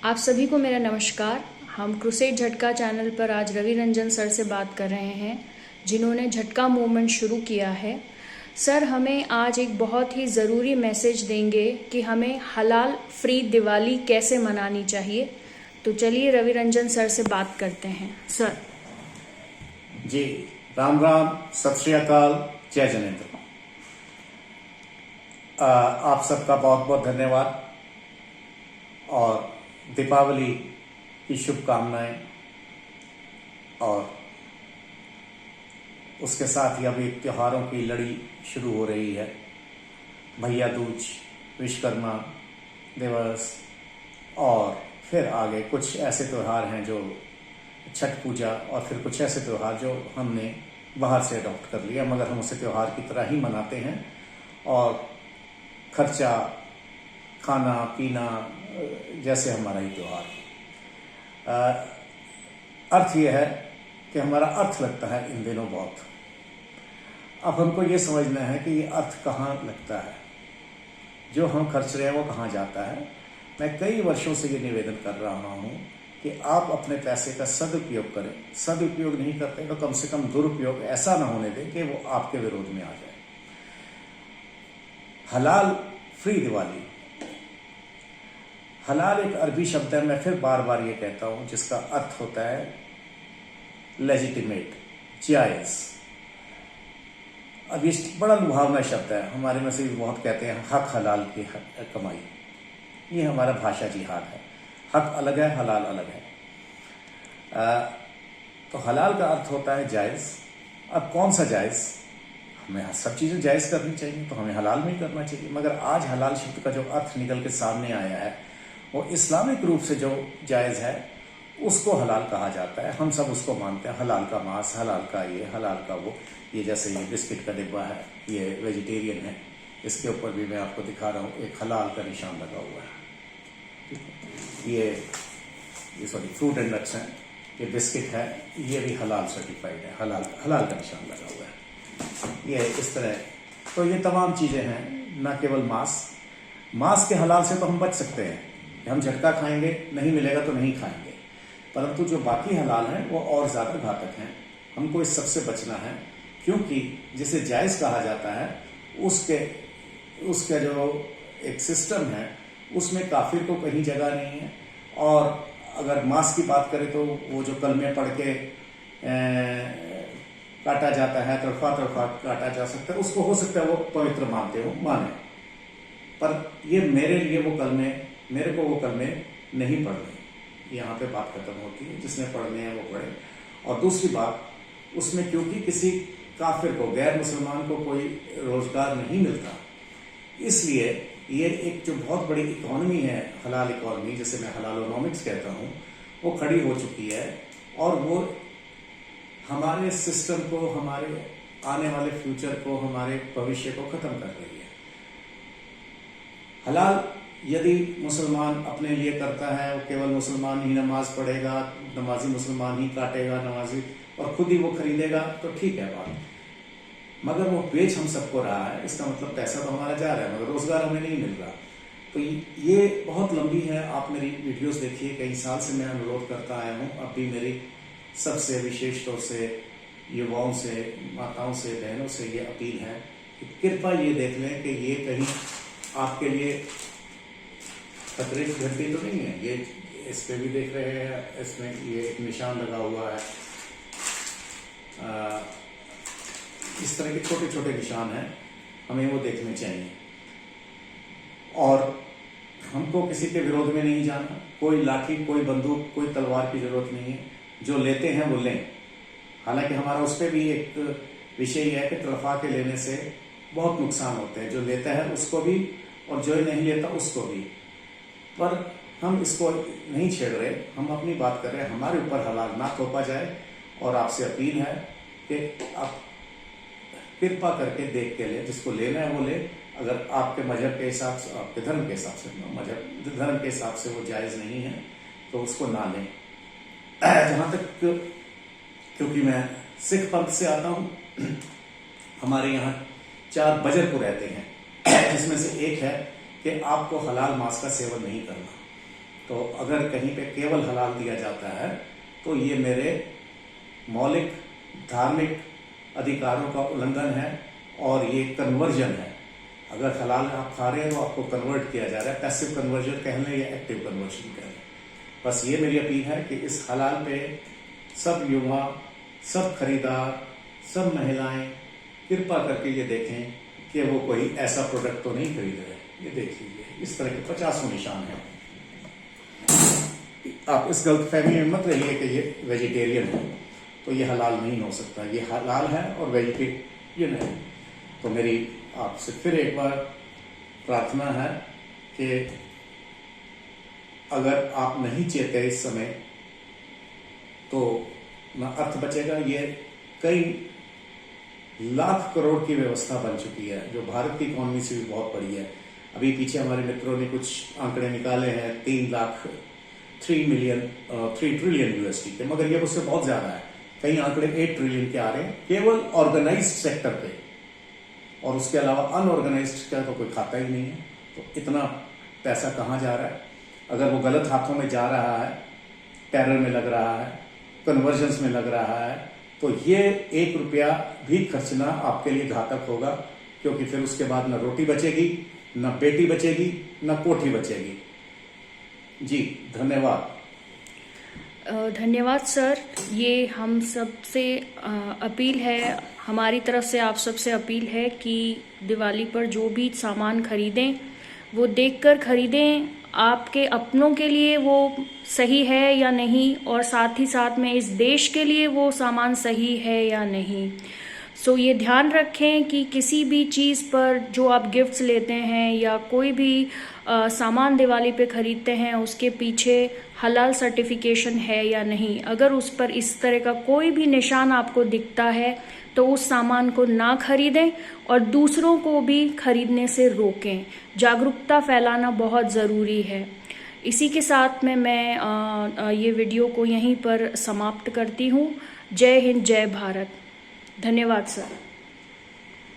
आप सभी को मेरा नमस्कार। हम क्रूसेड झटका चैनल पर आज रवि रंजन सर से बात कर रहे हैं, जिन्होंने झटका मूवमेंट शुरू किया है। सर हमें आज एक बहुत ही ज़रूरी मैसेज देंगे कि हमें हलाल फ्री दिवाली कैसे मनानी चाहिए। तो चलिए रवि रंजन सर से बात करते हैं। सर जी, राम राम, सत श्री अकाल, जय जनेन्द्र। आप सबका बहुत बहुत धन्यवाद और दीपावली की शुभकामनाएं। और उसके साथ ही अभी त्योहारों की लड़ी शुरू हो रही है। भैया दूज, विश्वकर्मा दिवस और फिर आगे कुछ ऐसे त्यौहार हैं जो छठ पूजा, और फिर कुछ ऐसे त्यौहार जो हमने बाहर से अडॉप्ट कर लिया, मगर हम उसे त्यौहार की तरह ही मनाते हैं। और खर्चा, खाना पीना जैसे हमारा ही त्यौहार। अर्थ यह है कि हमारा अर्थ लगता है इन दिनों बहुत। अब हमको ये समझना है कि ये अर्थ कहाँ लगता है, जो हम खर्च रहे हैं वो कहाँ जाता है। मैं कई वर्षों से ये निवेदन कर रहा हूँ कि आप अपने पैसे का सदुपयोग करें। सदुपयोग नहीं करते तो कम से कम दुरुपयोग ऐसा ना होने दें कि वो आपके विरोध में आ जाए। हलाल फ्री दिवाली। हलाल एक अरबी शब्द है, मैं फिर बार बार ये कहता हूं, जिसका अर्थ होता है लेजिटिमेट, जायज। अब ये बड़ा लुभावना शब्द है, हमारे में से भी बहुत कहते हैं हक हलाल की कमाई। ये हमारा भाषा जिहाद है। हक अलग है, हलाल अलग है। तो हलाल का अर्थ होता है जायज। अब कौन सा जायज? हमें सब चीजें जायज करनी चाहिए, तो हमें हलाल में ही करना चाहिए। मगर आज हलाल शब्द का जो अर्थ निकल के सामने आया है वो इस्लामिक रूप से जो जायज है उसको हलाल कहा जाता है। हम सब उसको मानते हैं। हलाल का मांस, हलाल का ये, हलाल का वो। ये जैसे ये बिस्किट का डिब्बा है, ये वेजिटेरियन है। इसके ऊपर भी मैं आपको दिखा रहा हूँ, एक हलाल का निशान लगा हुआ है। ये सॉरी फ्रूट एंड नट्स हैं। ये बिस्किट है, ये भी हलाल सर्टिफाइड है, हलाल का निशान लगा हुआ है। ये इस तरह। तो ये तमाम चीजें हैं, न केवल मांस के हलाल से तो हम बच सकते हैं। हम झटका खाएंगे, नहीं मिलेगा तो नहीं खाएंगे, परंतु जो बाकी हलाल हैं वो और ज्यादा घातक हैं। हमको इस सबसे बचना है, क्योंकि जिसे जायज कहा जाता है उसके जो एक सिस्टम है उसमें काफिर को कहीं जगह नहीं है। और अगर मांस की बात करें तो वो जो कलमे पढ़ के काटा जाता है, तरफा काटा जा सकता है, उसको हो सकता है वो पवित्र माने। पर ये मेरे को वो कलमे नहीं पढ़ने। यहाँ पे बात खत्म होती है। जिसने पढ़ने हैं वो पढ़े। और दूसरी बात, उसमें क्योंकि किसी काफिर को, गैर मुसलमान को कोई रोजगार नहीं मिलता, इसलिए ये एक जो बहुत बड़ी इकोनॉमी है, हलाल इकोनॉमी, जिसे मैं हलालोनॉमिक्स कहता हूँ, वो खड़ी हो चुकी है। और वो हमारे सिस्टम को, हमारे आने वाले फ्यूचर को, हमारे भविष्य को खत्म कर रही है। हलाल यदि मुसलमान अपने लिए करता है, वो केवल मुसलमान ही नमाज पढ़ेगा, नमाजी मुसलमान ही काटेगा नमाजी, और खुद ही वो खरीदेगा, तो ठीक है बात। मगर वो बेच हम सबको रहा है, इसका मतलब पैसा तो हमारा जा रहा है मगर रोजगार हमें नहीं मिल रहा। तो ये बहुत लंबी है। आप मेरी वीडियोस देखिए, कई साल से मैं अनुरोध करता आया हूँ। अब भी मेरी सबसे, विशेष तौर से युवाओं से, माताओं से, बहनों से ये अपील है कि कृपया ये देख लें कि ये कहीं आपके लिए खतरे की घंटी तो नहीं है। ये इस पे भी देख रहे हैं, इसमें ये एक निशान लगा हुआ है। इस तरह के छोटे छोटे निशान हैं, हमें वो देखने चाहिए। और हमको किसी के विरोध में नहीं जाना। कोई लाठी, कोई बंदूक, कोई तलवार की जरूरत नहीं है। जो लेते हैं वो लें। हालांकि हमारा उस पर भी एक विषय है कि तरफा के लेने से बहुत नुकसान होते हैं, जो लेता है उसको भी और जो नहीं लेता उसको भी। पर हम इसको नहीं छेड़ रहे, हम अपनी बात कर रहे हैं। हमारे ऊपर हलाल ना थोपा जाए। और आपसे अपील है कि आप कृपा करके देख के ले, जिसको लेना है वो ले। अगर आपके मजहब के हिसाब से, आपके धर्म के हिसाब से, धर्म के हिसाब से वो जायज नहीं है तो उसको ना लें। जहां तक, क्योंकि मैं सिख पंथ से आता हूं, हमारे यहाँ 4 बजरपुर रहते हैं, जिसमें से एक है कि आपको हलाल मांस का सेवन नहीं करना। तो अगर कहीं पे केवल हलाल दिया जाता है तो ये मेरे मौलिक धार्मिक अधिकारों का उल्लंघन है और ये कन्वर्जन है। अगर हलाल आप खा रहे हैं तो आपको कन्वर्ट किया जा रहा है, पैसिव कन्वर्जन कह लें या एक्टिव कन्वर्जन कह लें। बस ये मेरी अपील है कि इस हलाल पे सब युवा, सब खरीदार, सब महिलाएं कृपा करके ये देखें कि वो कोई ऐसा प्रोडक्ट तो नहीं खरीद रहे। ये देख लीजिए, इस तरह के 50 निशान हैं। आप इस गलतफहमी में मत रहिए कि ये वेजिटेरियन है तो ये हलाल नहीं हो सकता। ये हलाल है और वेजिटेरियन है। तो मेरी आपसे फिर एक बार प्रार्थना है कि अगर आप नहीं चेते इस समय तो ना अर्थ बचेगा। ये कई लाख करोड़ की व्यवस्था बन चुकी है जो भारत की इकोनॉमी से भी बहुत बड़ी है। अभी पीछे हमारे मित्रों ने कुछ आंकड़े निकाले हैं 3 ट्रिलियन यूएसडी के, मगर ये उससे बहुत ज्यादा है। कई आंकड़े 8 ट्रिलियन के आ रहे हैं केवल ऑर्गेनाइज्ड सेक्टर पे, और उसके अलावा अनऑर्गेनाइज्ड का तो कोई खाता ही नहीं है। तो इतना पैसा कहाँ जा रहा है? अगर वो गलत हाथों में जा रहा है, टेरर में लग रहा है, कन्वर्जन्स में लग रहा है, तो ये 1 रुपया भी खर्चना आपके लिए घातक होगा, क्योंकि फिर उसके बाद न रोटी बचेगी, न बेटी बचेगी, न कोठी बचेगी। जी धन्यवाद। धन्यवाद सर। ये हम सबसे अपील है, हमारी तरफ से आप सबसे अपील है कि दिवाली पर जो भी सामान खरीदें वो देखकर खरीदें, आपके अपनों के लिए वो सही है या नहीं, और साथ ही साथ में इस देश के लिए वो सामान सही है या नहीं। सो ये ध्यान रखें कि किसी भी चीज़ पर जो आप गिफ्ट्स लेते हैं या कोई भी सामान दिवाली पे खरीदते हैं उसके पीछे हलाल सर्टिफिकेशन है या नहीं। अगर उस पर इस तरह का कोई भी निशान आपको दिखता है तो उस सामान को ना खरीदें और दूसरों को भी खरीदने से रोकें। जागरूकता फैलाना बहुत ज़रूरी है। इसी के साथ में मैं ये वीडियो को यहीं पर समाप्त करती हूँ। जय हिंद, जय भारत। धन्यवाद सर।